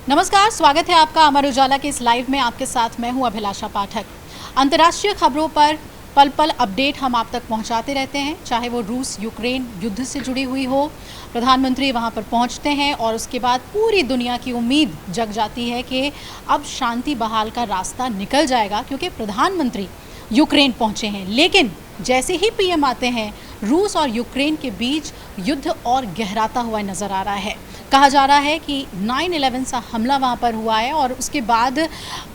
नमस्कार, स्वागत है आपका अमर उजाला के इस लाइव में। आपके साथ मैं हूं अभिलाषा पाठक। अंतर्राष्ट्रीय खबरों पर पल पल अपडेट हम आप तक पहुंचाते रहते हैं, चाहे वो रूस यूक्रेन युद्ध से जुड़ी हुई हो। प्रधानमंत्री वहां पर पहुंचते हैं और उसके बाद पूरी दुनिया की उम्मीद जग जाती है कि अब शांति बहाल का रास्ता निकल जाएगा, क्योंकि प्रधानमंत्री यूक्रेन पहुंचे हैं। लेकिन जैसे ही पीएम आते हैं, रूस और यूक्रेन के बीच युद्ध और गहराता हुआ नज़र आ रहा है। कहा जा रहा है कि 9/11 सा हमला वहाँ पर हुआ है और उसके बाद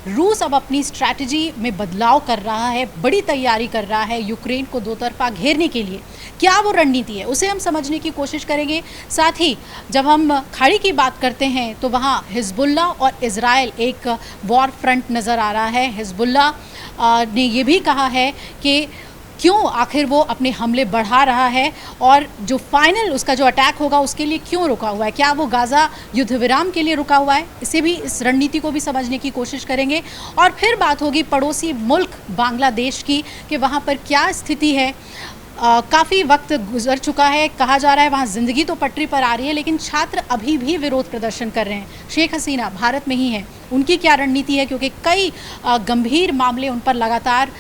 रूस अब अपनी स्ट्रैटेजी में बदलाव कर रहा है, बड़ी तैयारी कर रहा है यूक्रेन को दो तरफा घेरने के लिए। क्या वो रणनीति है, उसे हम समझने की कोशिश करेंगे। साथ ही जब हम खाड़ी की बात करते हैं तो वहाँ हिजबुल्ला और इजराइल एक वॉर फ्रंट नज़र आ रहा है। हिजबुल्ला ने ये भी कहा है कि क्यों आखिर वो अपने हमले बढ़ा रहा है और जो फाइनल उसका जो अटैक होगा उसके लिए क्यों रुका हुआ है, क्या वो गाज़ा युद्ध विराम के लिए रुका हुआ है। इसे भी, इस रणनीति को भी समझने की कोशिश करेंगे। और फिर बात होगी पड़ोसी मुल्क बांग्लादेश की कि वहाँ पर क्या स्थिति है। काफ़ी वक्त गुजर चुका है, कहा जा रहा है वहाँ ज़िंदगी तो पटरी पर आ रही है, लेकिन छात्र अभी भी विरोध प्रदर्शन कर रहे हैं। शेख हसीना भारत में ही हैं, उनकी क्या रणनीति है, क्योंकि कई गंभीर मामले उन पर लगातार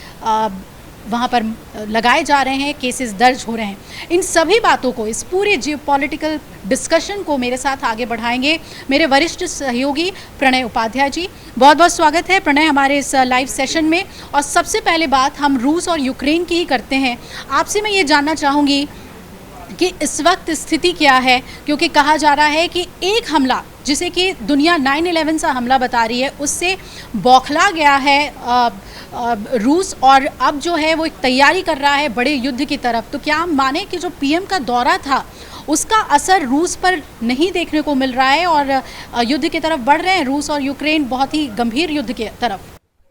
वहाँ पर लगाए जा रहे हैं, केसेस दर्ज हो रहे हैं। इन सभी बातों को, इस पूरे जियोपॉलिटिकल डिस्कशन को मेरे साथ आगे बढ़ाएंगे मेरे वरिष्ठ सहयोगी प्रणय उपाध्याय जी। बहुत बहुत स्वागत है प्रणय हमारे इस लाइव सेशन में। और सबसे पहले बात हम रूस और यूक्रेन की ही करते हैं। आपसे मैं ये जानना चाहूँगी कि इस वक्त स्थिति क्या है, क्योंकि कहा जा रहा है कि एक हमला जिसे कि दुनिया 9/11 सा हमला बता रही है, उससे बौखला गया है रूस और अब जो है वो एक तैयारी कर रहा है बड़े युद्ध की तरफ। तो क्या हम माने कि जो पीएम का दौरा था उसका असर रूस पर नहीं देखने को मिल रहा है और युद्ध की तरफ बढ़ रहे हैं रूस और यूक्रेन, बहुत ही गंभीर युद्ध की तरफ?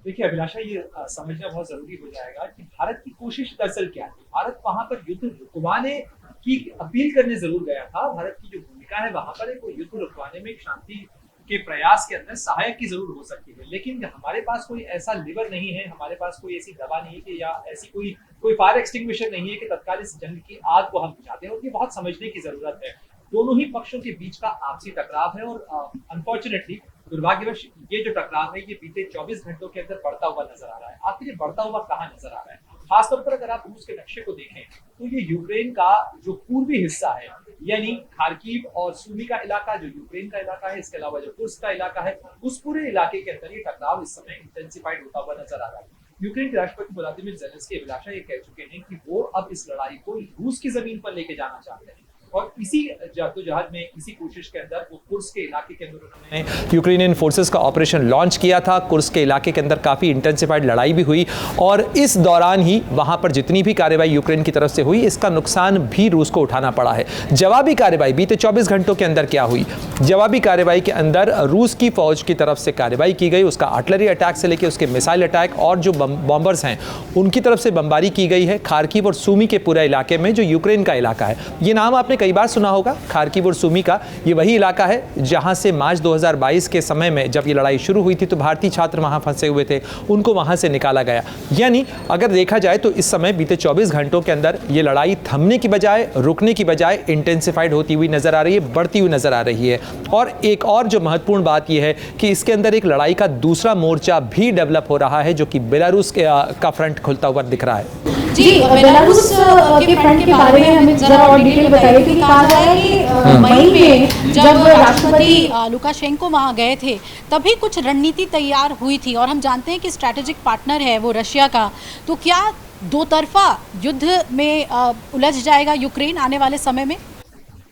देखिए अभिलाषा, ये समझना बहुत जरूरी हो जाएगा कि भारत की कोशिश दरअसल क्या है। भारत वहां पर युद्ध रुकवाने की अपील करने जरूर गया था। भारत की जो भूमिका है वहां पर कोई युद्ध रुकवाने में शांति के प्रयास के अंदर सहायक की जरूर हो सकती है, लेकिन हमारे पास कोई ऐसा लीवर नहीं है, हमारे पास कोई ऐसी दवा नहीं है कि या ऐसी कोई फायर एक्सटिंग्विशर नहीं है कि तत्काल इस जंग की आग को हम बुझाते हैं। और ये बहुत समझने की जरूरत है। दोनों ही पक्षों के बीच का आपसी टकराव है और अनफॉर्चुनेटली, दुर्भाग्यवश, ये जो टकराव है ये बीते 24 घंटों के अंदर बढ़ता हुआ नजर आ रहा है। आखिर ये बढ़ता हुआ कहाँ नजर आ रहा है? खासतौर पर अगर आप रूस के नक्शे को देखें तो ये यूक्रेन का जो पूर्वी हिस्सा है, यानी खार्किव और सूमी का इलाका जो यूक्रेन का इलाका है, इसके अलावा जो कुर्स्क का इलाका है, उस पूरे इलाके के अंदर ये टकराव इस समय इंटेंसिफाइड होता हुआ नजर आ रहा है। यूक्रेन के राष्ट्रपति व्लादिमीर ज़ेलेंस्की अभिलाषा ये कह चुके हैं कि वो अब इस लड़ाई को रूस की जमीन पर लेके जाना चाहते हैं और इसी जद्दोजहद में, इसी कोशिश के अंदर वो कुर्स्क के इलाके के अंदर उन्होंने यूक्रेनियन फोर्सेस का ऑपरेशन लॉन्च किया था। कुर्स्क के इलाके के अंदर काफ़ी इंटेंसिफाइड लड़ाई भी हुई और इस दौरान ही वहां पर जितनी भी कार्रवाई यूक्रेन की तरफ से हुई, इसका नुकसान भी रूस को उठाना पड़ा है। जवाबी कार्रवाई बीते 24 घंटों के अंदर क्या हुई? जवाबी कार्रवाई के अंदर रूस की फौज की तरफ से कार्रवाई की गई, उसका आर्टिलरी अटैक से लेकर उसके मिसाइल अटैक और जो बॉम्बर्स हैं उनकी तरफ से बमबारी की गई है खार्किव और सूमी के पूरे इलाके में, जो यूक्रेन का इलाका है। ये नाम आपने कई बार सुना होगा, खार्किव और सूमी का। ये वही इलाका है जहां से मार्च 2022 के समय में जब ये लड़ाई शुरू हुई थी तो भारतीय छात्र वहां फंसे हुए थे, उनको वहां से निकाला गया। यानी अगर देखा जाए तो इस समय बीते 24 घंटों के अंदर ये लड़ाई थमने की बजाय, रुकने की बजाय इंटेंसिफाइड होती हुई नजर आ रही है, बढ़ती हुई नजर आ रही है। और एक और जो महत्वपूर्ण बात यह है कि इसके अंदर एक लड़ाई का दूसरा मोर्चा भी डेवलप हो रहा है, जो कि बेलारूस का फ्रंट खुलता हुआ दिख रहा है। जी, बेलारूस के फ्रंट के बारे में हमें जरा और डिटेल बताइए कि कहा जा रहा है कि मई में जब राष्ट्रपति लुकाशेंको वहाँ गए थे तभी कुछ रणनीति तैयार हुई थी और हम जानते हैं कि स्ट्रैटेजिक पार्टनर है वो रशिया का। तो क्या दो तरफा युद्ध में उलझ जाएगा यूक्रेन आने वाले समय में?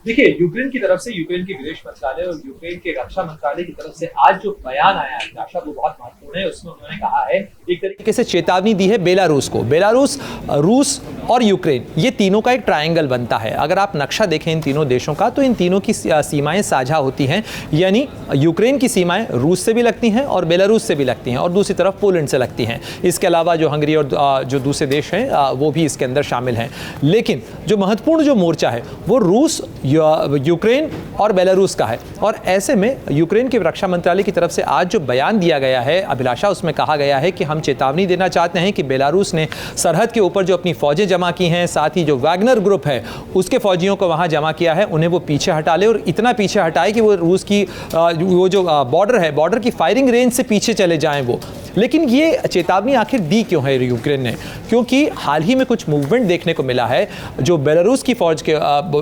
देखिए, यूक्रेन की तरफ से, यूक्रेन के विदेश मंत्रालय और यूक्रेन के रक्षा मंत्रालय की तरफ से आज जो बयान आया है आशा, वो बहुत महत्वपूर्ण है। उसमें उन्होंने कहा है, एक तरीके से चेतावनी दी है बेलारूस को। बेलारूस, रूस और यूक्रेन, ये तीनों का एक ट्रायंगल बनता है। अगर आप नक्शा देखें इन तीनों देशों का तो इन तीनों की सीमाएं साझा होती हैं, यानी यूक्रेन की सीमाएं रूस से भी लगती हैं और बेलारूस से भी लगती हैं और दूसरी तरफ पोलैंड से लगती हैं। इसके अलावा जो हंगरी और जो दूसरे देश हैं वो भी इसके अंदर शामिल हैं। लेकिन जो महत्वपूर्ण जो मोर्चा है वो रूस, यूक्रेन और बेलारूस का है। और ऐसे में यूक्रेन के रक्षा मंत्रालय की तरफ से आज जो बयान दिया गया है अभिलाषा, उसमें कहा गया है कि हम चेतावनी देना चाहते हैं कि बेलारूस ने सरहद के ऊपर जो अपनी फौजें जमा की हैं, साथ ही जो वैगनर ग्रुप है उसके फौजियों को वहाँ जमा किया है, उन्हें वो पीछे हटा ले और इतना पीछे हटाए कि वो रूस की वो जो बॉर्डर है, बॉर्डर की फायरिंग रेंज से पीछे चले जाएं वो। लेकिन ये चेतावनी आखिर दी क्यों है यूक्रेन ने? क्योंकि हाल ही में कुछ मूवमेंट देखने को मिला है जो बेलारूस की फौज के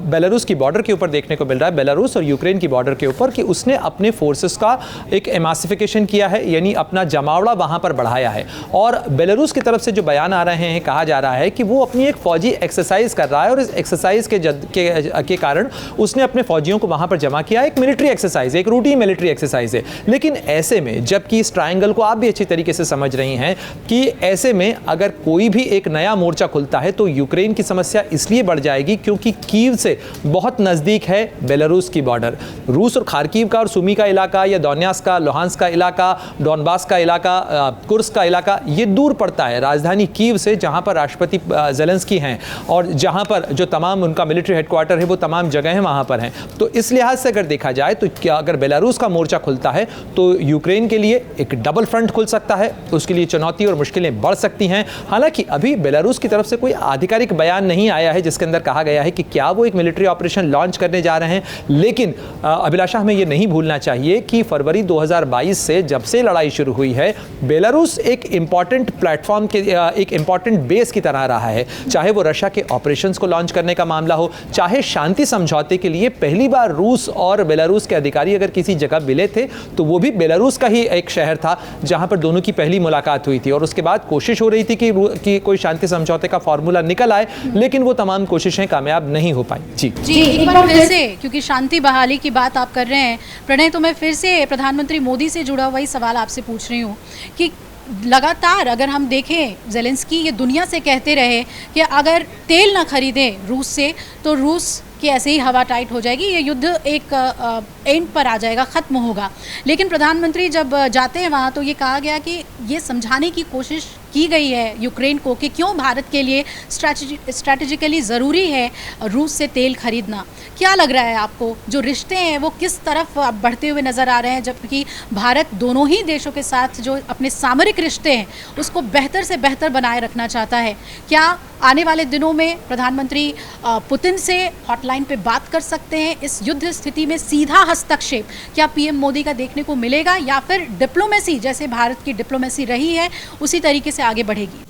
बेलारूस की बॉर्डर के ऊपर देखने को मिल रहा है, बेलारूस और यूक्रेन की बॉर्डर के ऊपर, कि उसने अपने फोर्सेस का एक एमासिफिकेशन किया है, यानी अपना जमावड़ा वहां पर बढ़ाया है। और बेलारूस की तरफ से जो बयान आ रहे हैं, कहा जा रहा है कि वो अपनी एक फौजी एक्सरसाइज कर रहा है और इस एक्सरसाइज के कारण उसने अपने फौजियों को वहां पर जमा किया। एक मिलिट्री एक्सरसाइज, एक रूटीन मिलिट्री एक्सरसाइज है। लेकिन ऐसे में, जबकि इस ट्रायंगल को आप भी अच्छी तरीके से समझ रही हैं कि ऐसे में अगर कोई भी एक नया मोर्चा खुलता है तो यूक्रेन की समस्या इसलिए बढ़ जाएगी क्योंकि कीव से बहुत नजदीक है बेलारूस की बॉर्डर। रूस और खार्किव का और सुमी का इलाका या दोन्यास का, लोहांस्क का इलाका, डॉनबास का इलाका, कुर्स्क का इलाका, ये दूर पड़ता है राजधानी कीव से, जहां पर राष्ट्रपति ज़ेलेंस्की हैं और जहां पर जो तमाम उनका मिलिट्री हेडक्वार्टर है वो तमाम जगहें वहां पर हैं। तो इस लिहाज से अगर देखा जाए तो क्या अगर बेलारूस का मोर्चा खुलता है तो यूक्रेन के लिए एक डबल फ्रंट खुल सकता है, उसके लिए चुनौती और मुश्किलें बढ़ सकती हैं। हालांकि अभी बेलारूस की तरफ से कोई आधिकारिक बयान नहीं आया है जिसके अंदर कहा गया है कि क्या वो एक मिलिट्री ऑपरेशन लॉन्च करने जा रहे हैं। लेकिन अभिलाषा, हमें ये नहीं भूलना चाहिए कि फरवरी 2022 से जब से लड़ाई शुरू हुई है, बेलारूस एक इंपॉर्टेंट प्लेटफॉर्म के एक इंपॉर्टेंट बेस की तरह रहा है। चाहे वो रशिया के ऑपरेशंस को लॉन्च करने का मामला हो, चाहे शांति समझौते के लिए पहली बार रूस और बेलारूस के अधिकारी अगर किसी जगह मिले थे तो वो भी बेलारूस का ही एक शहर था जहां पर दोनों की पहली मुलाकात हुई थी और उसके बाद कोशिश हो रही थी कि कोई शांति समझौते का फॉर्मूला निकल आए, लेकिन वो तमाम कोशिशें कामयाब नहीं हो पाई। जी एक बार फिर से, क्योंकि शांति बहाली की बात आप कर रहे हैं प्रणय, तो मैं फिर से प्रधानमंत्री मोदी से जुड़ा वही सवाल आपसे पूछ रही हूँ कि लगातार अगर हम देखें, ज़ेलेंस्की ये दुनिया से कहते रहे कि अगर तेल ना खरीदें रूस से तो रूस कि ऐसे ही हवा टाइट हो जाएगी, ये युद्ध एक एंड पर आ जाएगा, ख़त्म होगा। लेकिन प्रधानमंत्री जब जाते हैं वहाँ तो ये कहा गया कि ये समझाने की कोशिश की गई है यूक्रेन को कि क्यों भारत के लिए स्ट्रैटेजिकली ज़रूरी है रूस से तेल खरीदना। क्या लग रहा है आपको, जो रिश्ते हैं वो किस तरफ बढ़ते हुए नज़र आ रहे हैं, जबकि भारत दोनों ही देशों के साथ जो अपने सामरिक रिश्ते हैं उसको बेहतर से बेहतर बनाए रखना चाहता है? क्या आने वाले दिनों में प्रधानमंत्री पुतिन से हॉटलाइन पे बात कर सकते हैं? इस युद्ध स्थिति में सीधा हस्तक्षेप क्या पीएम मोदी का देखने को मिलेगा, या फिर डिप्लोमेसी जैसे भारत की डिप्लोमेसी रही है उसी तरीके से आगे बढ़ेगी?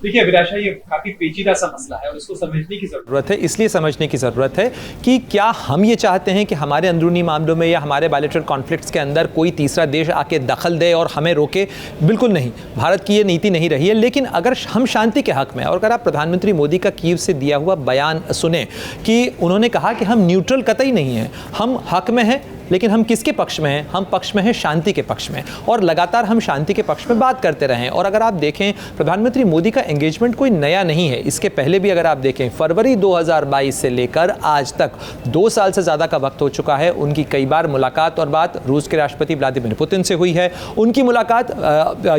देखिए अभिलाषा, ये काफी पेचीदा सा मसला है और इसको समझने की जरूरत है। इसलिए समझने की ज़रूरत है कि क्या हम ये चाहते हैं कि हमारे अंदरूनी मामलों में या हमारे बायलैटरल कॉन्फ्लिक्ट्स के अंदर कोई तीसरा देश आके दखल दे और हमें रोके? बिल्कुल नहीं, भारत की ये नीति नहीं रही है। लेकिन अगर हम शांति के हक में, और अगर आप प्रधानमंत्री मोदी का कीव से दिया हुआ बयान सुने कि उन्होंने कहा कि हम न्यूट्रल कतई नहीं हैं, हम हक में हैं, लेकिन हम किसके पक्ष में हैं? हम पक्ष में हैं शांति के पक्ष में, और लगातार हम शांति के पक्ष में बात करते रहें। और अगर आप देखें, प्रधानमंत्री मोदी का एंगेजमेंट कोई नया नहीं है। इसके पहले भी अगर आप देखें, फरवरी 2022 से लेकर आज तक 2 साल से ज़्यादा का वक्त हो चुका है, उनकी कई बार मुलाकात और बात रूस के राष्ट्रपति व्लादिमीर पुतिन से हुई है, उनकी मुलाकात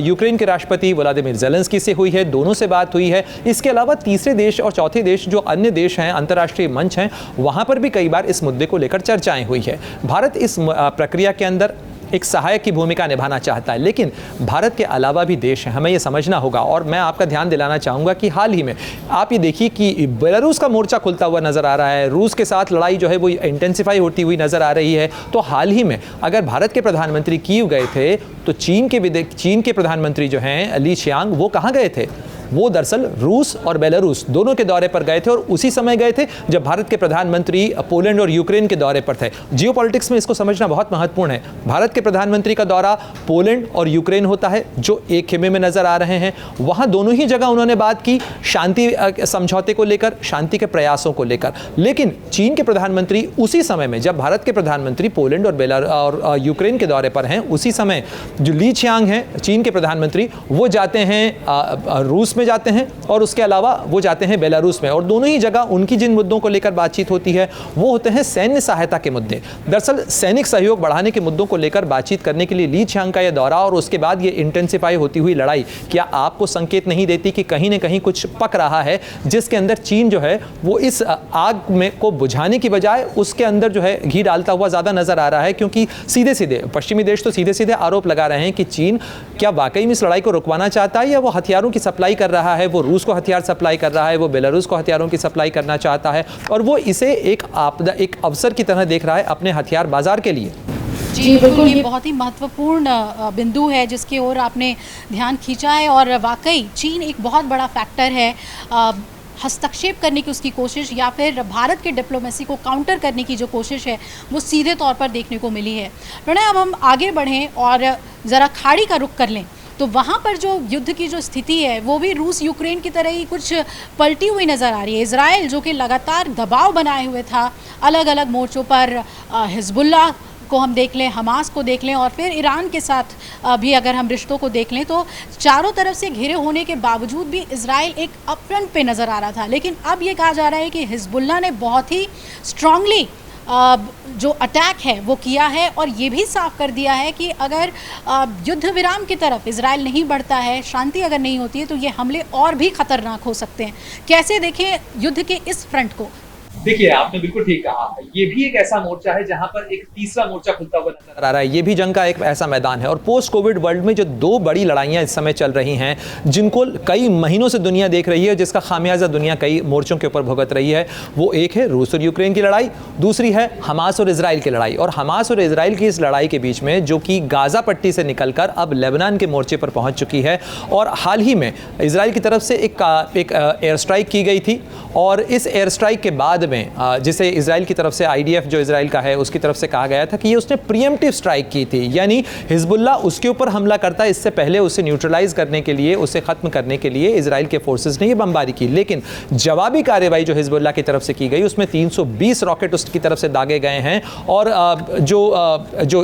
यूक्रेन के राष्ट्रपति व्लादिमीर ज़ेलेंस्की से हुई है, दोनों से बात हुई है। इसके अलावा तीसरे देश और चौथे देश जो अन्य देश हैं, अंतर्राष्ट्रीय मंच हैं, वहाँ पर भी कई बार इस मुद्दे को लेकर चर्चाएँ हुई है। भारत इस प्रक्रिया के अंदर एक सहायक की भूमिका निभाना चाहता है, लेकिन भारत के अलावा भी देश हैं, हमें ये समझना होगा। और मैं आपका ध्यान दिलाना चाहूँगा कि हाल ही में आप ये देखिए कि बेलारूस का मोर्चा खुलता हुआ नज़र आ रहा है, रूस के साथ लड़ाई जो है वो इंटेंसिफाई होती हुई नज़र आ रही है। तो हाल ही में अगर भारत के प्रधानमंत्री कीव गए थे तो चीन के प्रधानमंत्री जो हैं ली चियांग, वो कहाँ गए थे? वो दरअसल रूस और बेलारूस दोनों के दौरे पर गए थे, और उसी समय गए थे जब भारत के प्रधानमंत्री पोलैंड और यूक्रेन के दौरे पर थे। जियोपॉलिटिक्स में इसको समझना बहुत महत्वपूर्ण है। भारत के प्रधानमंत्री का दौरा पोलैंड और यूक्रेन होता है जो एक खेमे में नजर आ रहे हैं। वहां दोनों ही जगह उन्होंने बात की शांति समझौते को लेकर, शांति के प्रयासों को लेकर। लेकिन चीन के प्रधानमंत्री उसी समय में, जब भारत के प्रधानमंत्री पोलैंड और यूक्रेन के दौरे पर हैं, उसी समय जो ली चियांग हैं चीन के प्रधानमंत्री, वो जाते हैं रूस में जाते हैं, और उसके अलावा वो जाते हैं बेलारूस में। और दोनों ही जगह उनकी जिन मुद्दों को लेकर बातचीत होती है वो होते हैं सैन्य सहायता के मुद्दे। दरअसल सैनिक सहयोग बढ़ाने के मुद्दों को लेकर बातचीत करने के लिए ली चियांग का यह दौरा और उसके बाद ये इंटेंसिफाई होती हुई लड़ाई, क्या आपको संकेत नहीं देती कि कहीं न कहीं कुछ पक रहा है, जिसके अंदर चीन जो है वो इस आग में को बुझाने की बजाय उसके अंदर जो है घी डालता हुआ ज़्यादा नजर आ रहा है? क्योंकि सीधे सीधे पश्चिमी देश तो सीधे सीधे आरोप लगा रहे हैं कि चीन क्या वाकई में इस लड़ाई को रुकवाना चाहता है, या वो हथियारों की सप्लाई कर रहा है, वो रूस को हथियार सप्लाई कर रहा है, वो बेलारूस को हथियारों की सप्लाई करना चाहता है और वो इसे एक अवसर की तरह देख रहा है अपने हथियार बाजार के लिए। जी बिल्कुल, ये बहुत ही महत्वपूर्ण बिंदु है जिसकी ओर आपने ध्यान खींचा है और वाकई चीन एक बहुत बड़ा फैक्टर है हस्तक्षेप करने की उसकी कोशिश या फिर भारत के डिप्लोमेसी को काउंटर करने की जो कोशिश है वो सीधे तौर पर देखने को मिली है। प्रणय, अब हम आगे बढ़ें और ज़रा खाड़ी का रुख कर लें तो वहाँ पर जो युद्ध की जो स्थिति है वो भी रूस यूक्रेन की तरह ही कुछ पलटी हुई नज़र आ रही है। इजराइल जो कि लगातार दबाव बनाए हुए था अलग अलग मोर्चों पर, हिजबुल्लाह को हम देख लें, हमास को देख लें और फिर ईरान के साथ भी अगर हम रिश्तों को देख लें तो चारों तरफ से घिरे होने के बावजूद भी इजराइल एक अपफ्रंट पे नज़र आ रहा था। लेकिन अब ये कहा जा रहा है कि हिजबुल्लाह ने बहुत ही स्ट्रांगली जो अटैक है वो किया है और ये भी साफ कर दिया है कि अगर युद्ध विराम की तरफ इजराइल नहीं बढ़ता है, शांति अगर नहीं होती है तो ये हमले और भी खतरनाक हो सकते हैं। कैसे देखें युद्ध के इस फ्रंट को? देखिए, आपने बिल्कुल ठीक कहा, ये भी एक ऐसा मोर्चा है जहां पर एक तीसरा मोर्चा खुलता हुआ नजर आ रहा है। ये भी जंग का एक ऐसा मैदान है और पोस्ट कोविड वर्ल्ड में जो दो बड़ी लड़ाइयां इस समय चल रही हैं जिनको कई महीनों से दुनिया देख रही है, जिसका खामियाजा दुनिया कई मोर्चों के ऊपर भुगत रही है, वो एक है रूस और यूक्रेन की लड़ाई, दूसरी है हमास और इजराइल की लड़ाई। और हमास और इजराइल की इस लड़ाई के बीच में जो कि गाजा पट्टी से निकलकर अब लेबनान के मोर्चे पर पहुंच चुकी है और हाल ही में इजराइल की तरफ से एक एयर स्ट्राइक की गई थी और इस एयर स्ट्राइक के बाद में जिसे इजराइल की तरफ से आईडीएफ जो इजराइल का है उसकी तरफ से कहा गया था कि ये उसने प्रीएम्प्टिव स्ट्राइक की थी, यानी हिजबुल्लाह उसके ऊपर हमला करता है इससे पहले उसे न्यूट्रलाइज करने के लिए, उसे खत्म करने के लिए इजराइल के फोर्सेस ने ये बमबारी की। लेकिन जवाबी कार्रवाई जो हिजबुल्लाह की तरफ से की गई उसमें 320 रॉकेट उसकी तरफ से दागे गए हैं और जो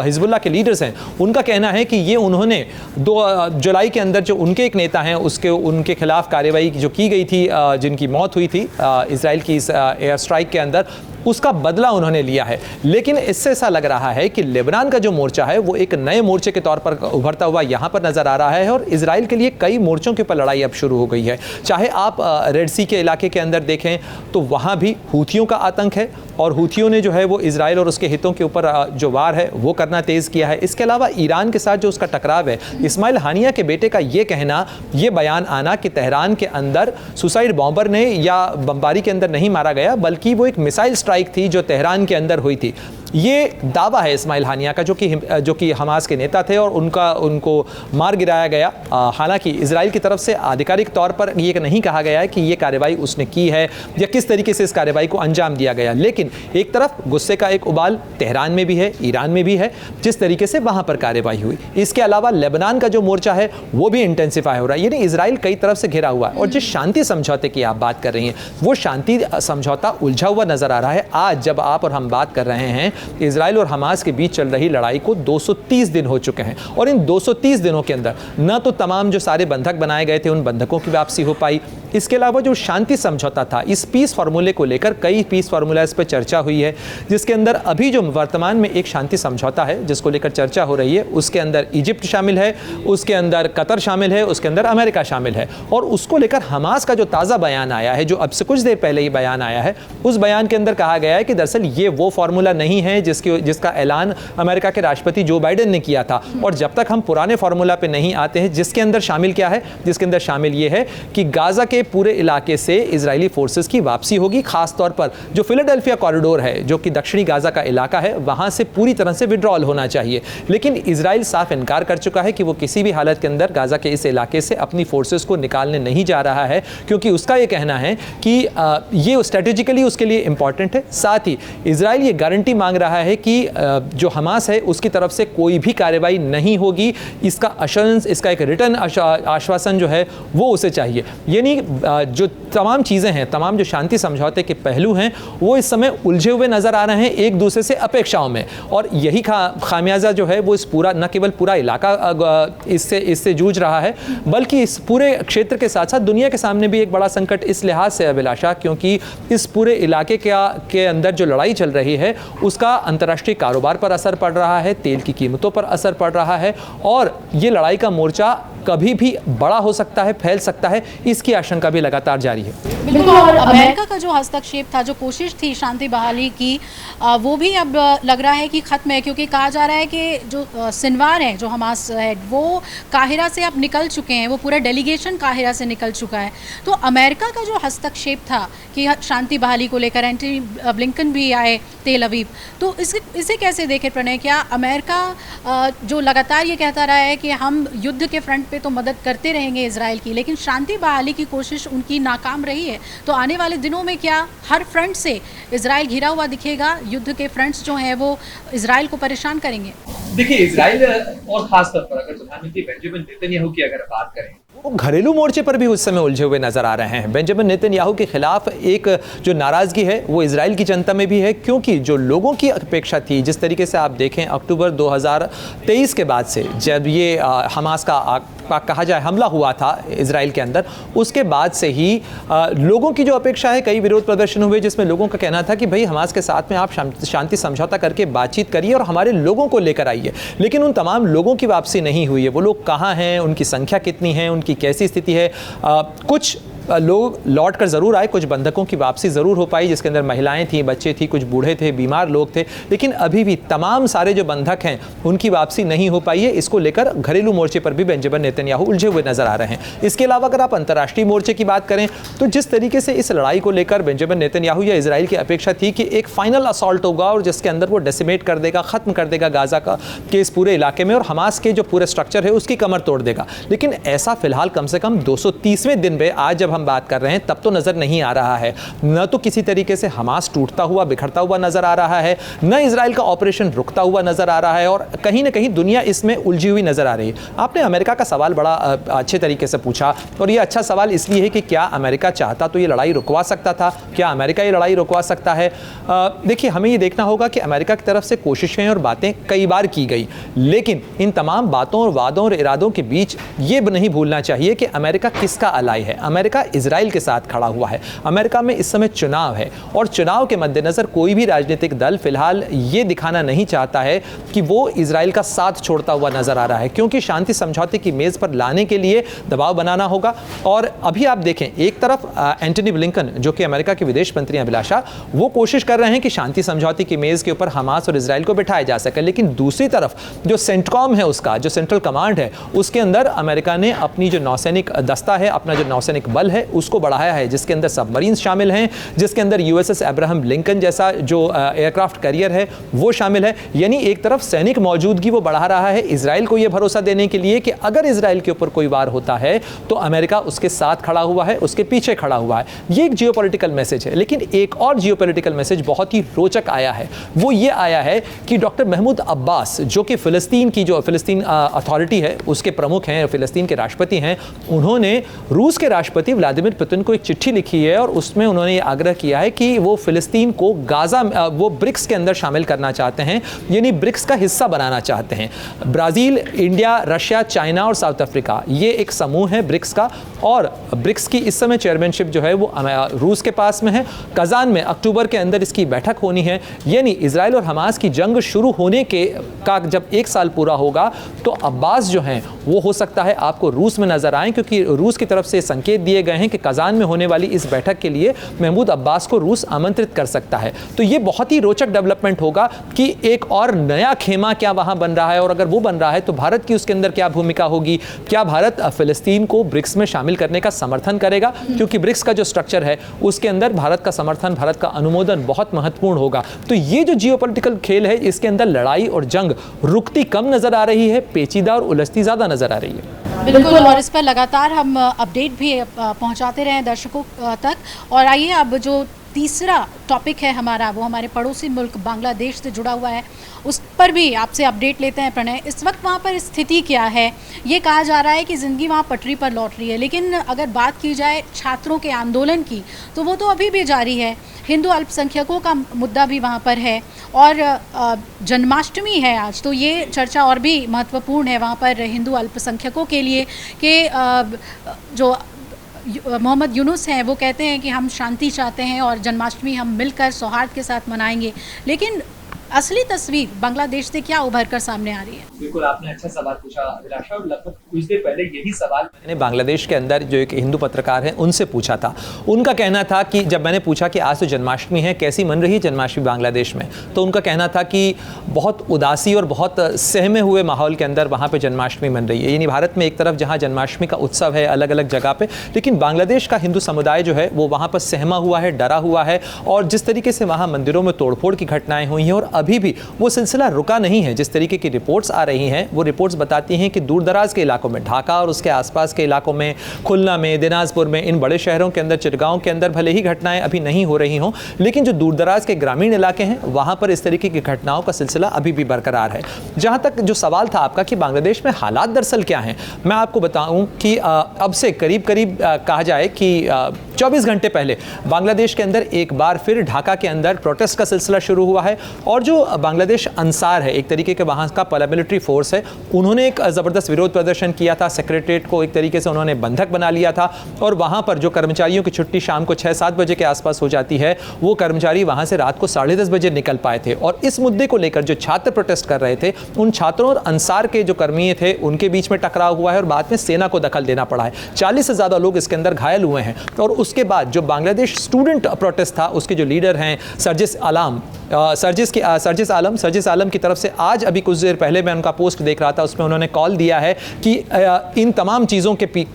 हिजबुल्लाह के लीडर्स हैं उनका कहना है कि ये उन्होंने 2 जुलाई के अंदर जो उनके एक नेता हैं उनके खिलाफ कार्रवाई जो की गई थी, जिनकी मौत हुई थी इजराइल की इस एयर स्ट्राइक के अंदर, उसका बदला उन्होंने लिया है। लेकिन इससे ऐसा लग रहा है कि लेबनान का जो मोर्चा है वो एक नए मोर्चे के तौर पर उभरता हुआ यहाँ पर नजर आ रहा है और इजराइल के लिए कई मोर्चों के ऊपर लड़ाई अब शुरू हो गई है। चाहे आप रेड सी के इलाके के अंदर देखें तो वहाँ भी हूथियों का आतंक है और हूथियों ने जो है वो इजराइल और उसके हितों के ऊपर जो वार है वो करना तेज़ किया है। इसके अलावा ईरान के साथ जो उसका टकराव है, इस्माइल हानिया के बेटे का ये कहना, ये बयान आना कि तेहरान के अंदर सुसाइड बॉम्बर ने या बमबारी के अंदर नहीं मारा गया बल्कि वो एक मिसाइल स्ट्राइक थी जो तेहरान के अंदर हुई थी, ये दावा है इस्माइल हानिया का जो कि हमास के नेता थे और उनको मार गिराया गया। हालांकि इजराइल की तरफ से आधिकारिक तौर पर ये नहीं कहा गया है कि ये कार्रवाई उसने की है या किस तरीके से इस कार्रवाई को अंजाम दिया गया। लेकिन एक तरफ गुस्से का एक उबाल तेहरान में भी है, ईरान में भी है, जिस तरीके से वहां पर कार्रवाई हुई। इसके अलावा लेबनान का जो मोर्चा है वो भी इंटेंसिफाई हो रहा है, यानी इजराइल कई तरफ से घिरा हुआ है। और जिस शांति समझौते की आप बात कर रही हैं वो शांति समझौता उलझा हुआ नजर आ रहा है। आज जब आप और हम बात कर रहे हैं इजराइल और हमास के बीच चल रही लड़ाई को 230 दिन हो चुके हैं और इन 230 दिनों के अंदर न तो तमाम जो सारे बंधक बनाए गए थे उन बंधकों की वापसी हो पाई, इसके अलावा जो शांति समझौता था, इस पीस फार्मूले को लेकर कई पीस फार्मूलाज पर चर्चा हुई है, जिसके अंदर अभी जो वर्तमान में एक शांति समझौता है जिसको लेकर चर्चा हो रही है उसके अंदर इजिप्ट शामिल है, उसके अंदर कतर शामिल है, उसके अंदर अमेरिका शामिल है। और उसको लेकर हमास का जो ताज़ा बयान आया है, जो अब से कुछ देर पहले ही बयान आया है, उस बयान के अंदर कहा गया है कि दरअसल ये वो फार्मूला नहीं है जिसका ऐलान अमेरिका के राष्ट्रपति जो बाइडेन ने किया था। और जब तक हम पुराने फार्मूला पे नहीं आते हैं जिसके अंदर शामिल क्या है, जिसके अंदर शामिल ये है कि गाजा के पूरे इलाके से इजरायली फोर्सेस की वापसी होगी, खास तौर पर जो फिलाडेल्फिया कॉरिडोर है जो कि दक्षिणी गाजा का इलाका है वहां से पूरी तरह से विड्रॉल होना चाहिए। लेकिन इजराइल साफ इनकार कर चुका है कि वो किसी भी हालत के अंदर गाजा के इस इलाके से अपनी फोर्सेस को निकालने नहीं जा रहा है, क्योंकि उसका ये कहना है कि ये स्ट्रेटेजिकली उसके लिए इंपॉर्टेंट है। साथ ही इजराइल ये गारंटी मांग रहा है कि जो हमास है उसकी तरफ से कोई भी कार्रवाई नहीं होगी, इसका अश्योरेंस, इसका एक रिटर्न आश्वासन जो है वो उसे चाहिए। यानी जो तमाम चीज़ें हैं, तमाम जो शांति समझौते के पहलू हैं वो इस समय उलझे हुए नज़र आ रहे हैं एक दूसरे से अपेक्षाओं में, और यही खामियाजा जो है वो इस पूरा न केवल पूरा इलाका इससे जूझ रहा है बल्कि इस पूरे क्षेत्र के साथ साथ दुनिया के सामने भी एक बड़ा संकट इस लिहाज से अभिलाषा, क्योंकि इस पूरे इलाके के अंदर जो लड़ाई चल रही है उसका अंतर्राष्ट्रीय कारोबार पर असर पड़ रहा है, तेल की कीमतों पर असर पड़ रहा है और ये लड़ाई का मोर्चा कभी भी बड़ा हो सकता है, फैल सकता है, इसकी आशंका भी लगातार जारी है। बिल्कुल, और अमेरिका का जो हस्तक्षेप था, जो कोशिश थी शांति बहाली की, वो भी अब लग रहा है कि खत्म है, क्योंकि कहा जा रहा है कि जो सिनवार है, जो हमास है, वो काहिरा से अब निकल चुके हैं, वो पूरा डेलीगेशन काहिरा से निकल चुका है। तो अमेरिका का जो हस्तक्षेप था कि शांति बहाली को लेकर, एंटनी ब्लिंकन भी आए तेल अवीव, तो इसे कैसे देखें प्रणय? क्या अमेरिका जो लगातार ये कहता रहा है कि हम युद्ध के फ्रंट पे तो मदद करते रहेंगे इजराइल की, लेकिन शांति बहाली की कोशिश उनकी नाकाम रही है, तो आने वाले दिनों में क्या हर फ्रंट से इजराइल घिरा हुआ दिखेगा? युद्ध के फ्रंट्स जो हैं वो इजराइल को परेशान करेंगे? देखिए, इजराइल और खासतौर पर अगर प्रधानमंत्री बेंजामिन नेतन्याहू की अगर बात करें, वो घरेलू मोर्चे पर भी उस समय उलझे हुए नजर आ रहे हैं। बेंजामिन नेतन्याहू के खिलाफ एक जो नाराजगी है वो इजराइल की जनता में भी है, क्योंकि जो लोगों की अपेक्षा थी, जिस तरीके से आप देखें अक्टूबर 2023 के बाद से जब ये हमास का कहा जाए हमला हुआ था इजराइल के अंदर, उसके बाद से ही लोगों की जो अपेक्षा है, कई विरोध प्रदर्शन हुए जिसमें लोगों का कहना था कि भाई हमास के साथ में आप शांति समझौता करके बातचीत करिए और हमारे लोगों को लेकर आइए। लेकिन उन तमाम लोगों की वापसी नहीं हुई है। वो लोग कहाँ हैं, उनकी संख्या कितनी है, उनकी कैसी स्थिति है? कुछ लोग लौट कर ज़रूर आए, कुछ बंधकों की वापसी ज़रूर हो पाई, जिसके अंदर महिलाएं थीं, बच्चे थी, कुछ बूढ़े थे, बीमार लोग थे, लेकिन अभी भी तमाम सारे जो बंधक हैं उनकी वापसी नहीं हो पाई है। इसको लेकर घरेलू मोर्चे पर भी बेंजामिन नेतन्याहू उलझे हुए नजर आ रहे हैं। इसके अलावा अगर आप अंतर्राष्ट्रीय मोर्चे की बात करें तो जिस तरीके से इस लड़ाई को लेकर बेंजामिन नेतन्याहू या इजराइल की अपेक्षा थी कि एक फाइनल असॉल्ट होगा और जिसके अंदर वो डेसिमेट कर देगा, ख़त्म कर देगा गाजा का के इस पूरे इलाके में और हमास के जो पूरे स्ट्रक्चर है उसकी कमर तोड़ देगा, लेकिन ऐसा फिलहाल कम से कम 230वें दिन में आज जब हम बात कर रहे हैं तो नजर नहीं आ रहा है। न तो किसी तरीके से हमास टूटता हुआ, बिखरता हुआ नजर आ रहा है, न इजराइल का ऑपरेशन रुकता हुआ नजर आ रहा है, और कहीं ना कहीं दुनिया इसमें उलझी हुई नजर आ रही है। आपने अमेरिका का सवाल बड़ा अच्छे तरीके से पूछा, और यह अच्छा सवाल इसलिए है कि क्या अमेरिका चाहता तो ये लड़ाई रुकवा सकता था? क्या अमेरिका ये लड़ाई रुकवा सकता है? देखिए, हमें ये देखना होगा कि अमेरिका की तरफ से कोशिशें और बातें कई बार की गई, लेकिन इन तमाम बातों और वादों और इरादों के बीच ये नहीं भूलना चाहिए कि अमेरिका किसका अलाई है। अमेरिका इजराइल के साथ खड़ा हुआ है। अमेरिका में इस समय चुनाव है और चुनाव के मद्देनजर कोई भी राजनीतिक दल फिलहाल ये दिखाना नहीं चाहता है कि वो इजराइल का साथ छोड़ता हुआ नजर आ रहा है, क्योंकि शांति समझौते की मेज पर लाने के लिए दबाव बनाना होगा। और अभी आप देखें, एक तरफ एंटनी ब्लिंकन जो कि अमेरिका के विदेश मंत्री अभिलाषा, वो कोशिश कर रहे हैं कि शांति समझौते की मेज के ऊपर हमास और इजराइल को बिठाया जा सके, लेकिन दूसरी तरफ जो सेंटकॉम है, उसका जो सेंट्रल कमांड है, उसके अंदर अमेरिका ने अपनी जो नौसैनिक दस्ता है, अपना जो नौसैनिक बल है, उसको बढ़ाया है, जिसके अंदर सबमरीन्स शामिल हैं, जिसके अंदर यूएसएस अब्राहम लिंकन जैसा जो एयरक्राफ्ट कैरियर है वो शामिल है। यानी एक तरफ सैनिक मौजूदगी वो बढ़ा रहा है इजराइल को ये भरोसा देने के लिए कि अगर इजराइल के ऊपर कोई वार होता है तो अमेरिका उसके साथ खड़ा हुआ है, उसके पीछे खड़ा हुआ है। ये एक जियोपॉलिटिकल मैसेज है। लेकिन एक और जियोपॉलिटिकल मैसेज बहुत ही रोचक आया है, वो ये आया है कि डॉक्टर महमूद अब्बास, जो कि फिलिस्तीन की जो फिलिस्तीन अथॉरिटी है उसके प्रमुख हैं, फिलिस्तीन के राष्ट्रपति हैं, उन्होंने रूस के राष्ट्रपति व्लादिमीर पुतिन को एक चिट्ठी लिखी है और उसमें उन्होंने ये आग्रह किया है कि वो फिलिस्तीन को गाजा वो ब्रिक्स के अंदर शामिल करना चाहते हैं, यानी ब्रिक्स का हिस्सा बनाना चाहते हैं। ब्राज़ील, इंडिया, रशिया, चाइना और साउथ अफ्रीका, ये एक समूह है ब्रिक्स का, और ब्रिक्स की इस समय चेयरमैनशिप जो है वो रूस के पास में है। कजान में अक्टूबर के अंदर इसकी बैठक होनी है। यानी इजराइल और हमास की जंग शुरू होने का जब 1 साल पूरा होगा तो अब्बास जो हैं वो हो सकता है आपको रूस में नजर आएं, क्योंकि रूस की तरफ से संकेत दिए गए हैं कि कजान में होने वाली इस बैठक के लिए महमूद अब्बास को रूस आमंत्रित कर सकता है। तो ये बहुत ही रोचक डेवलपमेंट होगा कि एक और नया खेमा क्या वहां बन रहा है, और अगर वो बन रहा है तो भारत की उसके अंदर क्या भूमिका होगी। क्या भारत फिलिस्तीन को ब्रिक्स में शामिल करने का समर्थन करेगा, क्योंकि ब्रिक्स का जो स्ट्रक्चर है उसके अंदर भारत का समर्थन, भारत का अनुमोदन बहुत महत्वपूर्ण होगा। तो ये जो जियोपॉलिटिकल खेल है, इसके अंदर लड़ाई और जंग रुकती कम नजर आ रही है, पेचीदा और उलझती ज्यादा नजर आ रही है। बिल्कुल, और इस पर लगातार हम अपडेट भी पहुंचाते रहे दर्शकों तक। और आइए अब जो तीसरा टॉपिक है हमारा, वो हमारे पड़ोसी मुल्क बांग्लादेश से जुड़ा हुआ है, उस पर भी आपसे अपडेट लेते हैं। प्रणय, इस वक्त वहाँ पर स्थिति क्या है? ये कहा जा रहा है कि ज़िंदगी वहाँ पटरी पर लौट रही है, लेकिन अगर बात की जाए छात्रों के आंदोलन की तो वो तो अभी भी जारी है। हिंदू अल्पसंख्यकों का मुद्दा भी वहाँ पर है, और जन्माष्टमी है आज, तो ये चर्चा और भी महत्वपूर्ण है वहाँ पर हिंदू अल्पसंख्यकों के लिए कि जो मोहम्मद यूनुस हैं वो कहते हैं कि हम शांति चाहते हैं और जन्माष्टमी हम मिलकर सौहार्द के साथ मनाएंगे। लेकिन असली तस्वीर बांग्लादेश से क्या उभर कर सामने आ रही है? बिल्कुल, आपने अच्छा सवाल पूछा अभिलाषा, और लगभग कुछ देर पहले यही सवाल मैंने बांग्लादेश के अंदर जो एक हिंदू पत्रकार हैं उनसे पूछा था। उनका कहना था कि जब मैंने पूछा कि आज तो जन्माष्टमी है, कैसी मन रही जन्माष्टमी बांग्लादेश में, तो उनका कहना था कि बहुत उदासी और बहुत सहमे हुए माहौल के अंदर वहाँ पे जन्माष्टमी मन रही है। यानी भारत में एक तरफ जहाँ जन्माष्टमी का उत्सव है अलग अलग जगह पे, लेकिन बांग्लादेश का हिंदू समुदाय जो है वो वहाँ पर सहमा हुआ है, डरा हुआ है, और जिस तरीके से वहाँ मंदिरों में तोड़फोड़ की घटनाएं हुई हैं और अभी भी वो सिलसिला रुका नहीं है। जिस तरीके की रिपोर्ट्स आ रही हैं वो रिपोर्ट्स बताती हैं कि दूर दराज के इलाकों में, ढाका और उसके आसपास के इलाकों में, खुलना में, दिनाजपुर में, इन बड़े शहरों के अंदर, चिटगांव के अंदर भले ही घटनाएं अभी नहीं हो रही हों, लेकिन जो दूर दराज के ग्रामीण इलाके हैं वहाँ पर इस तरीके की घटनाओं का सिलसिला अभी भी बरकरार है। जहाँ तक जो सवाल था आपका कि बांग्लादेश में हालात दरअसल क्या हैं, मैं आपको बताऊं कि अब से करीब करीब कहा जाए कि 24 घंटे पहले बांग्लादेश के अंदर एक बार फिर ढाका के अंदर प्रोटेस्ट का सिलसिला शुरू हुआ है। और जो बांग्लादेश अंसार है, एक तरीके के वहाँ का पैरामिलिट्री फोर्स है, उन्होंने एक ज़बरदस्त विरोध प्रदर्शन किया था। सेक्रेटरीट को एक तरीके से उन्होंने बंधक बना लिया था, और वहाँ पर जो कर्मचारियों की छुट्टी शाम को 6-7 बजे के आसपास हो जाती है, वो कर्मचारी वहाँ से रात को 10:30 बजे निकल पाए थे। और इस मुद्दे को लेकर जो छात्र प्रोटेस्ट कर रहे थे, उन छात्रों और अंसार के जो कर्मी थे उनके बीच में टकराव हुआ है, और बाद में सेना को दखल देना पड़ा है। 40 से ज़्यादा लोग इसके अंदर घायल हुए हैं। और उसके बाद जो बांग्लादेश स्टूडेंट प्रोटेस्ट था, उसके जो लीडर हैं सर्जिस आलम की तरफ से आज अभी कुछ देर पहले मैं उनका पोस्ट देख रहा था, उसमें उन्होंने कॉल दिया है कि इन तमाम चीज़ों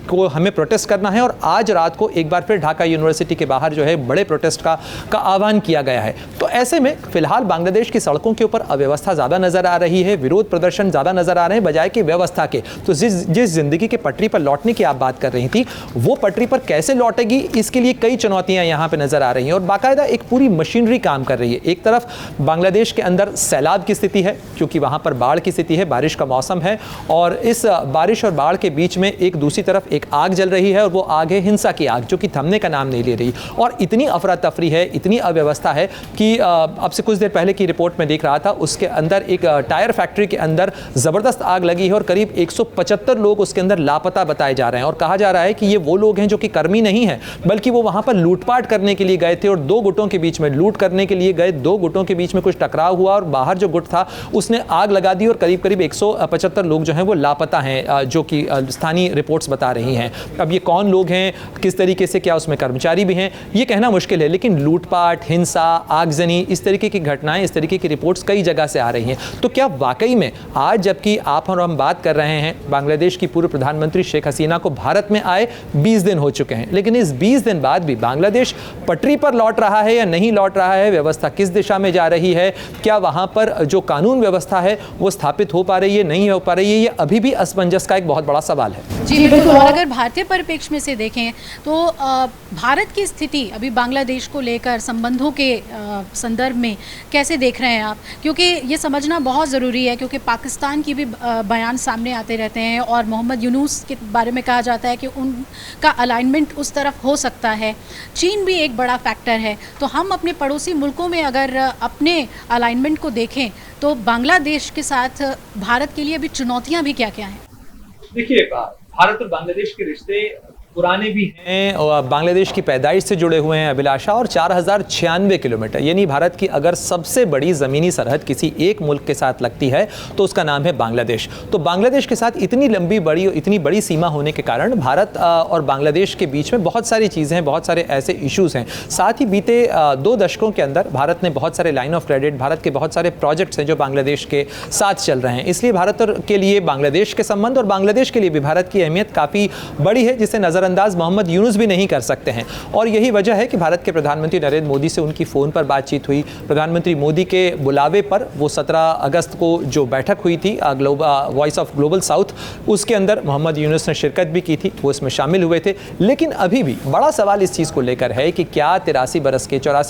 को हमें प्रोटेस्ट करना है, और आज रात को एक बार फिर ढाका यूनिवर्सिटी के बाहर जो है बड़े प्रोटेस्ट का आह्वान किया गया है। तो ऐसे में फिलहाल बांग्लादेश की सड़कों के ऊपर अव्यवस्था ज़्यादा नजर आ रही है, विरोध प्रदर्शन ज़्यादा नजर आ रहे हैं बजाय कि व्यवस्था के। तो जिस जिंदगी के पटरी पर लौटने की आप बात कर रही थी, वो पटरी पर कैसे लौटेगी, इसके लिए कई चुनौतियां यहाँ पे नजर आ रही हैं, और बाकायदा एक पूरी मशीनरी काम कर रही है। एक तरफ बांग्लादेश के अंदर सैलाब की स्थिति है, क्योंकि वहाँ पर बाढ़ की स्थिति है, बारिश का मौसम है, और इस बारिश और बाढ़ के बीच में एक दूसरी तरफ एक आग जल रही है, और वो आग है हिंसा की आग, जो कि थमने का नाम नहीं ले रही। और इतनी अफरा तफरी है, इतनी अव्यवस्था है कि अब से कुछ देर पहले की रिपोर्ट में देख रहा था, उसके अंदर एक टायर फैक्ट्री के अंदर ज़बरदस्त आग लगी है, और करीब 175 लोग उसके अंदर लापता बताए जा रहे हैं। और कहा जा रहा है कि ये वो लोग हैं जो कि कर्मी नहीं हैं, बल्कि वो वहाँ पर लूटपाट करने के लिए गए थे, और दो गुटों के बीच में लूट करने के लिए गए, दो गुटों के बीच में कुछ टकराव हुआ, और बाहर जो गुट था उसने आग लगा दी, और करीब करीब 175 लोग जो हैं वो लापता हैं, जो कि स्थानीय रिपोर्ट्स बता रही हैं। अब ये कौन लोग हैं, किस तरीके से, क्या उसमें कर्मचारी भी हैं, ये कहना मुश्किल है, लेकिन लूटपाट, हिंसा, आगजनी, इस तरीके की घटनाएं, इस तरीके की रिपोर्ट्स कई जगह से आ रही हैं। तो क्या वाकई में आज जबकि आप और हम बात कर रहे हैं, बांग्लादेश की पूर्व प्रधानमंत्री शेख हसीना को भारत में आए 20 दिन हो चुके हैं, लेकिन इस 20 दिन बाद भी बांग्लादेश पटरी पर लौट रहा है या नहीं लौट रहा है, व्यवस्था किस दिशा में जा रही है, क्या वहां पर जो कानून व्यवस्था है वो स्थापित हो पा रही है, नहीं हो पा रही है, ये अभी भी असमंजस का एक बहुत बड़ा सवाल है। जी बिल्कुल। और अगर भारतीय परिप्रेक्ष्य में से देखें तो भारत की स्थिति अभी बांग्लादेश को लेकर संबंधों के संदर्भ में कैसे देख रहे हैं आप? क्योंकि ये समझना बहुत ज़रूरी है, क्योंकि पाकिस्तान की भी बयान सामने आते रहते हैं, और मोहम्मद यूनुस के बारे में कहा जाता है कि उनका अलाइनमेंट उस तरफ हो सकता है। चीन भी एक बड़ा फैक्टर है। तो हम अपने पड़ोसी मुल्कों में अगर अपने अलाइनमेंट को देखें तो बांग्लादेश के साथ भारत के लिए अभी चुनौतियां भी क्या क्या हैं? देखिए, भारत और बांग्लादेश के रिश्ते पुराने भी हैं, और बांग्लादेश की पैदाइश से जुड़े हुए हैं अभिलाषा, और 4096 किलोमीटर, यानी भारत की अगर सबसे बड़ी ज़मीनी सरहद किसी एक मुल्क के साथ लगती है तो उसका नाम है बांग्लादेश। तो बांग्लादेश के साथ इतनी लंबी बड़ी इतनी बड़ी सीमा होने के कारण भारत और बांग्लादेश के बीच में बहुत सारी चीज़ें हैं, बहुत सारे ऐसे इश्यूज़ हैं। साथ ही बीते 2 दशकों के अंदर भारत ने बहुत सारे लाइन ऑफ क्रेडिट, भारत के बहुत सारे प्रोजेक्ट्स हैं जो बांग्लादेश के साथ चल रहे हैं। इसलिए भारत के लिए बांग्लादेश के संबंध और बांग्लादेश के लिए भी भारत की अहमियत काफ़ी बड़ी है, जिसे नज़रअंदाज मोहम्मद यूनुस भी नहीं कर सकते हैं। और यही वजह है कि भारत के प्रधानमंत्री नरेंद्र मोदी से उनकी फ़ोन पर बातचीत हुई। प्रधानमंत्री मोदी के बुलावे पर वो 17 अगस्त को जो बैठक हुई थी वॉइस ऑफ ग्लोबल साउथ, उसके अंदर मोहम्मद यूनुस ने शिरकत भी की थी, वो इसमें शामिल हुए थे। लेकिन अभी भी बड़ा सवाल इस चीज़ को लेकर है कि क्या 84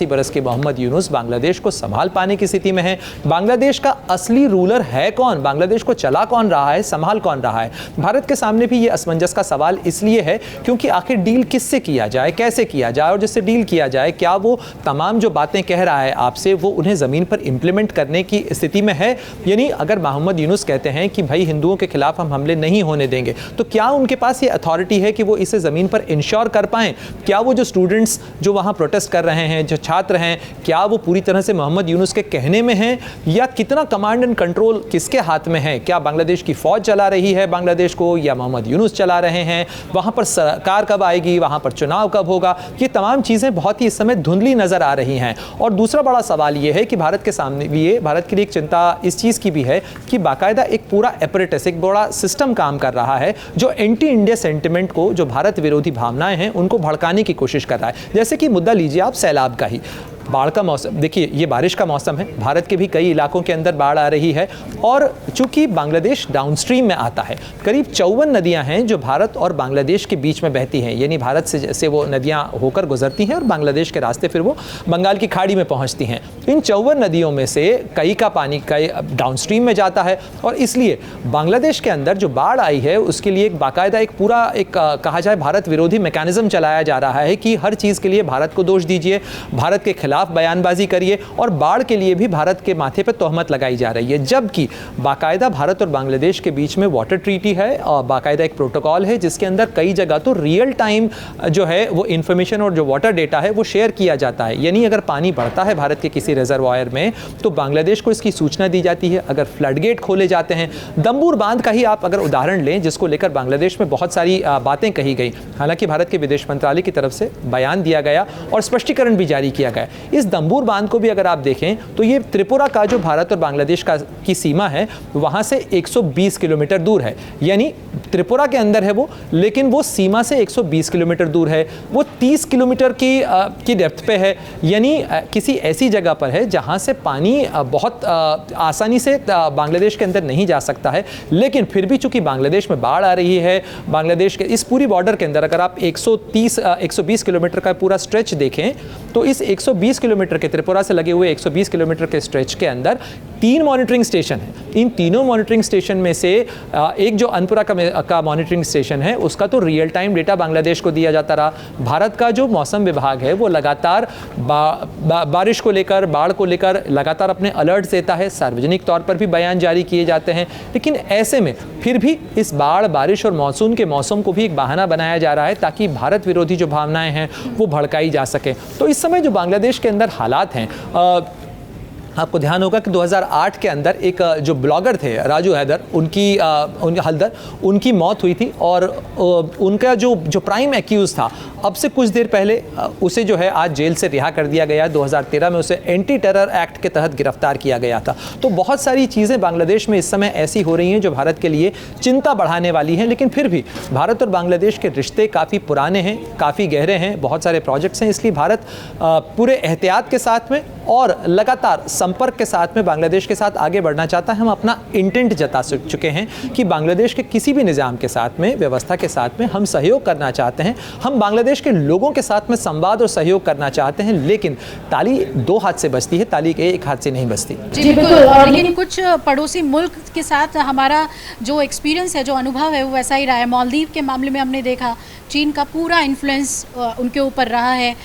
बरस के मोहम्मद यूनुस बांग्लादेश को संभाल पाने की स्थिति में है? बांग्लादेश का असली रूलर है कौन? बांग्लादेश को चला कौन रहा है, संभाल कौन रहा है? भारत के सामने भी ये असमंजस का सवाल इसलिए है क्योंकि आखिर डील किससे किया जाए, कैसे किया जाए, और जिससे डील किया जाए क्या वो तमाम जो बातें कह रहा है आपसे वो उन्हें ज़मीन पर इम्प्लीमेंट करने की स्थिति में है। यानी अगर मोहम्मद यूनुस कहते हैं कि भाई हिंदुओं के खिलाफ हम हमले नहीं होने देंगे, तो क्या उनके पास ये अथॉरिटी है कि वो इसे ज़मीन पर इंश्योर कर पाएँ? क्या वो जो स्टूडेंट्स जो वहाँ प्रोटेस्ट कर रहे हैं, जो छात्र हैं, क्या वो पूरी तरह से मोहम्मद यूनुस के कहने में हैं, या कितना कमांड एंड कंट्रोल किसके हाथ में है? क्या बांग्लादेश की फ़ौज चला रही है बांग्लादेश को, या मोहम्मद यूनुस चला रहे हैं? वहाँ पर सरकार कब आएगी, वहाँ पर चुनाव कब होगा? ये तमाम चीज़ें बहुत ही इस समय धुंधली नज़र आ रही हैं। और दूसरा बड़ा सवाल ये है कि भारत के सामने लिए, भारत के लिए एक चिंता इस चीज़ की भी है कि बाकायदा एक पूरा एपरेटस, एक बड़ा सिस्टम काम कर रहा है जो एंटी इंडिया सेंटिमेंट को, जो भारत विरोधी भावनाएं हैं, उनको भड़काने की कोशिश कर रहा है। जैसे कि मुद्दा लीजिए आप सैलाब का ही, बाढ़ का मौसम, देखिए ये बारिश का मौसम है, भारत के भी कई इलाकों के अंदर बाढ़ आ रही है, और चूंकि बांग्लादेश डाउनस्ट्रीम में आता है, करीब 54 नदियां हैं जो भारत और बांग्लादेश के बीच में बहती हैं, यानी भारत से वो नदियां होकर गुजरती हैं और बांग्लादेश के रास्ते फिर वो बंगाल की खाड़ी में पहुंचती हैं। इन 54 नदियों में से कई का पानी कई डाउनस्ट्रीम में जाता है, और इसलिए बांग्लादेश के अंदर जो बाढ़ आई है उसके लिए एक बाकायदा एक पूरा एक कहा जाए भारत विरोधी मैकेनिज्म चलाया जा रहा है कि हर चीज़ के लिए भारत को दोष दीजिए, भारत के खिलाफ बयानबाजी करिए, और बाढ़ के लिए भी भारत के माथे पर तोहमत लगाई जा रही है। जबकि बाकायदा भारत और बांग्लादेश के बीच में वाटर ट्रीटी है और बाकायदा एक प्रोटोकॉल है जिसके अंदर कई जगह तो रियल टाइम जो है वो इंफॉर्मेशन और जो वाटर डेटा है वो शेयर किया जाता है। यानी अगर पानी बढ़ता है भारत के किसी रिजर्वायर में तो बांग्लादेश को इसकी सूचना दी जाती है। अगर फ्लड गेट खोले जाते हैं, दम्बूर बांध का ही आप अगर उदाहरण लें जिसको लेकर बांग्लादेश में बहुत सारी बातें कही गई, हालांकि भारत के विदेश मंत्रालय की तरफ से बयान दिया गया और स्पष्टीकरण भी जारी किया गया। इस दम्बूर बांध को भी अगर आप देखें तो ये त्रिपुरा का जो भारत और बांग्लादेश की सीमा है वहां से 120 किलोमीटर दूर है, यानी त्रिपुरा के अंदर है वो, लेकिन वो सीमा से 120 किलोमीटर दूर है। वो 30 किलोमीटर की डेप्थ पे है, यानी किसी ऐसी जगह पर है जहां से पानी बहुत आसानी से बांग्लादेश के अंदर नहीं जा सकता है। लेकिन फिर भी चूंकि बांग्लादेश में बाढ़ आ रही है, बांग्लादेश के इस पूरी बॉर्डर के अंदर अगर आप 120 किलोमीटर का पूरा स्ट्रेच देखें तो इस 120 किलोमीटर के त्रिपुरा से लगे हुए 120 किलोमीटर के स्ट्रेच के अंदर 3 मॉनिटरिंग स्टेशन है। इन तीनों मॉनिटरिंग स्टेशन में से एक जो अनपुरा का मॉनिटरिंग स्टेशन है उसका तो रियल टाइम डेटा बांग्लादेश को दिया जाता रहा। भारत का जो मौसम विभाग है वो लगातार बारिश को लेकर, बाढ़ को लेकर लगातार अपने अलर्ट देता है, सार्वजनिक तौर पर भी बयान जारी किए जाते हैं। लेकिन ऐसे में फिर भी इस बाढ़, बारिश और मानसून के मौसम को भी एक बहाना बनाया जा रहा है ताकि भारत विरोधी जो भावनाएं हैं वो भड़काई जा सके। तो इस समय जो बांग्लादेश के अंदर हालात हैं, आपको ध्यान होगा कि 2008 के अंदर एक जो ब्लॉगर थे राजू हैदर, उनकी मौत हुई थी, और उनका जो प्राइम एक्यूज था अब से कुछ देर पहले उसे जो है आज जेल से रिहा कर दिया गया। 2013 में उसे एंटी टेरर एक्ट के तहत गिरफ्तार किया गया था। तो बहुत सारी चीज़ें बांग्लादेश में इस समय ऐसी हो रही हैं जो भारत के लिए चिंता बढ़ाने वाली हैं। लेकिन फिर भी भारत और बांग्लादेश के रिश्ते काफ़ी पुराने हैं, काफ़ी गहरे हैं, बहुत सारे प्रोजेक्ट्स हैं, इसलिए भारत पूरे एहतियात के साथ में और लगातार संपर्क के साथ में बांग्लादेश के साथ आगे बढ़ना चाहता है। हम अपना इंटेंट जता चुके हैं कि बांग्लादेश के किसी भी निज़ाम के साथ में, व्यवस्था के साथ में हम सहयोग करना चाहते हैं। हम बांग्लादेश के लोगों के साथ में संवाद और सहयोग करना चाहते हैं, लेकिन ताली 2 हाथ से बजती है, ताली 1 हाथ से नहीं बजती। जी बिल्कुल। और लेकिन कुछ पड़ोसी मुल्क के साथ हमारा जो एक्सपीरियंस है, जो अनुभव है वो वैसा ही रहा है। मालदीव के मामले में हमने देखा चीन का पूरा इन्फ्लुएंस उनके ऊपर रहा है।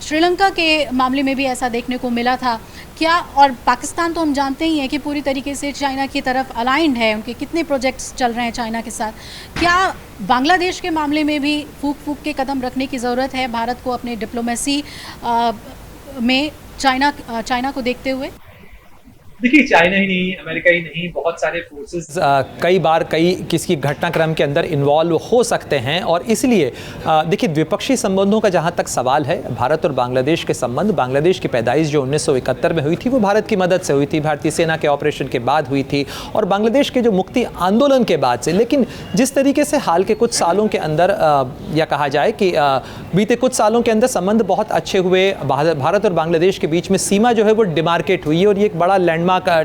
श्रीलंका के मामले में भी ऐसा देखने को मिला था क्या। और पाकिस्तान तो हम जानते ही हैं कि पूरी तरीके से चाइना की तरफ अलाइंड है, उनके कितने प्रोजेक्ट्स चल रहे हैं चाइना के साथ। क्या बांग्लादेश के मामले में भी फूक के कदम रखने की ज़रूरत है भारत को अपने डिप्लोमेसी में चाइना को देखते हुए? देखिए, चाइना ही नहीं, अमेरिका ही नहीं, बहुत सारे फोर्सेस कई बार किसी घटनाक्रम के अंदर इन्वॉल्व हो सकते हैं। और इसलिए देखिए, द्विपक्षीय संबंधों का जहां तक सवाल है, भारत और बांग्लादेश के संबंध, बांग्लादेश की पैदाइश जो 1971 में हुई थी वो भारत की मदद से हुई थी, भारतीय सेना के ऑपरेशन के बाद हुई थी, और बांग्लादेश के जो मुक्ति आंदोलन के बाद से। लेकिन जिस तरीके से हाल के कुछ सालों के अंदर या कहा जाए कि बीते कुछ सालों के अंदर संबंध बहुत अच्छे हुए, भारत और बांग्लादेश के बीच में सीमा जो है वो डिमार्केट हुई, और ये एक बड़ा लैंडमार्क सीमा का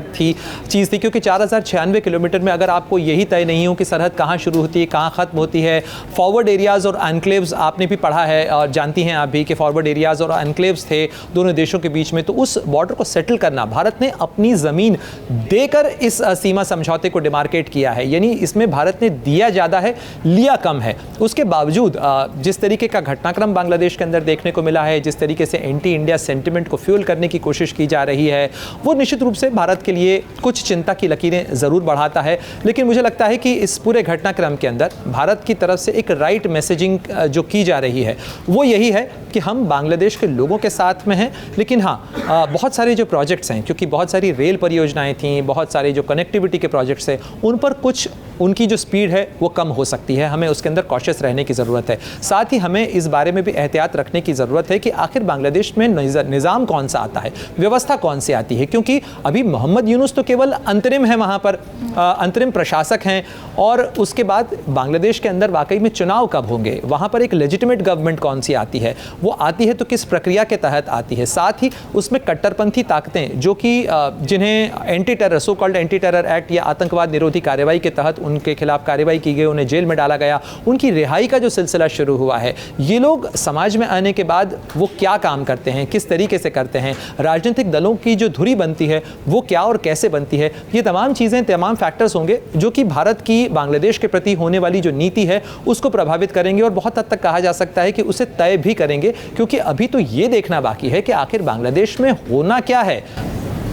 चीज़ थी, क्योंकि 4096 किलोमीटर में अगर आपको यही तय नहीं हो कि सरहद कहाँ शुरू होती है, कहाँ ख़त्म होती है, फॉरवर्ड एरियाज़ और एनक्लेव्स आपने भी पढ़ा है और जानती हैं आप भी कि फॉरवर्ड एरियाज़ और एनक्लेव्स थे दोनों देशों के बीच में, तो उस बॉर्डर को सेटल करना भारत ने अपनी ज़मीन देकर इस सीमा समझौते को डिमार्केट किया है। यानी इसमें भारत ने दिया ज़्यादा है, लिया कम है। उसके बावजूद जिस तरीके का घटनाक्रम बांग्लादेश के अंदर देखने को मिला है, जिस तरीके से एंटी इंडिया सेंटिमेंट को फ्यूल करने की कोशिश की जा रही है, वो निश्चित रूप से भारत के लिए कुछ चिंता की लकीरें ज़रूर बढ़ाता है। लेकिन मुझे लगता है कि इस पूरे घटनाक्रम के अंदर भारत की तरफ से एक राइट मैसेजिंग जो की जा रही है वो यही है कि हम बांग्लादेश के लोगों के साथ में हैं। लेकिन हाँ, बहुत सारे जो प्रोजेक्ट्स हैं, क्योंकि बहुत सारी रेल परियोजनाएं थी, बहुत सारे जो कनेक्टिविटी के प्रोजेक्ट्स हैं, उन पर कुछ उनकी जो स्पीड है वो कम हो सकती है। हमें उसके अंदर कॉशियस रहने की ज़रूरत है। साथ ही हमें इस बारे में भी एहतियात रखने की ज़रूरत है कि आखिर बांग्लादेश में निज़ाम कौन सा आता है, व्यवस्था कौन सी आती है, क्योंकि अभी मोहम्मद यूनुस तो केवल अंतरिम है, वहाँ पर अंतरिम प्रशासक हैं, और उसके बाद बांग्लादेश के अंदर वाकई में चुनाव कब होंगे, वहाँ पर एक लेजिटिमेट गवर्नमेंट कौन सी आती है, वो आती है तो किस प्रक्रिया के तहत आती है। साथ ही उसमें कट्टरपंथी ताकतें जो कि जिन्हें anti terror, so called anti terror act या आतंकवाद निरोधी कार्रवाई के तहत उनके खिलाफ कार्रवाई की गई, उन्हें जेल में डाला गया, उनकी रिहाई का जो सिलसिला शुरू हुआ है, ये लोग समाज में आने के बाद वो क्या काम करते हैं, किस तरीके से करते हैं, राजनीतिक दलों की जो धुरी बनती है वो क्या और कैसे बनती है, ये तमाम चीज़ें, तमाम फैक्टर्स होंगे जो कि भारत की बांग्लादेश के प्रति होने वाली जो नीति है उसको प्रभावित करेंगे, और बहुत हद तक कहा जा सकता है कि उसे तय भी करेंगे। क्योंकि अभी तो ये देखना बाकी है कि आखिर बांग्लादेश में होना क्या है।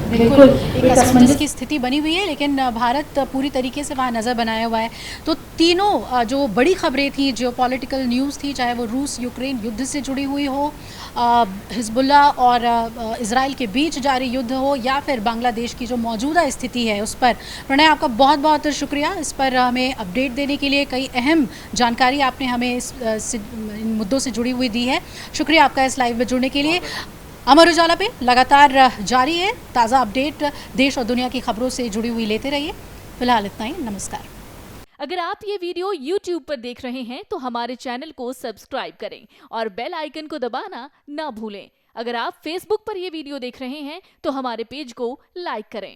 बिल्कुल एक असमंजस की स्थिति बनी हुई है, लेकिन भारत पूरी तरीके से वहाँ नज़र बनाया हुआ है। तो तीनों जो बड़ी खबरें थी, जियोपॉलिटिकल न्यूज़ थी, चाहे वो रूस यूक्रेन युद्ध से जुड़ी हुई हो, हिजबुल्ला और इजराइल के बीच जारी युद्ध हो, या फिर बांग्लादेश की जो मौजूदा स्थिति है उस पर, प्रणय आपका बहुत बहुत शुक्रिया इस पर हमें अपडेट देने के लिए। कई अहम जानकारी आपने हमें इन मुद्दों से जुड़ी हुई दी है। शुक्रिया आपका इस लाइव में जुड़ने के लिए। अमर उजाला पे लगातार जारी है ताज़ा अपडेट, देश और दुनिया की खबरों से जुड़ी हुई लेते रहिए। फिलहाल इतना ही, नमस्कार। अगर आप ये वीडियो YouTube पर देख रहे हैं तो हमारे चैनल को सब्सक्राइब करें और बेल आइकन को दबाना ना भूलें। अगर आप Facebook पर ये वीडियो देख रहे हैं तो हमारे पेज को लाइक करें।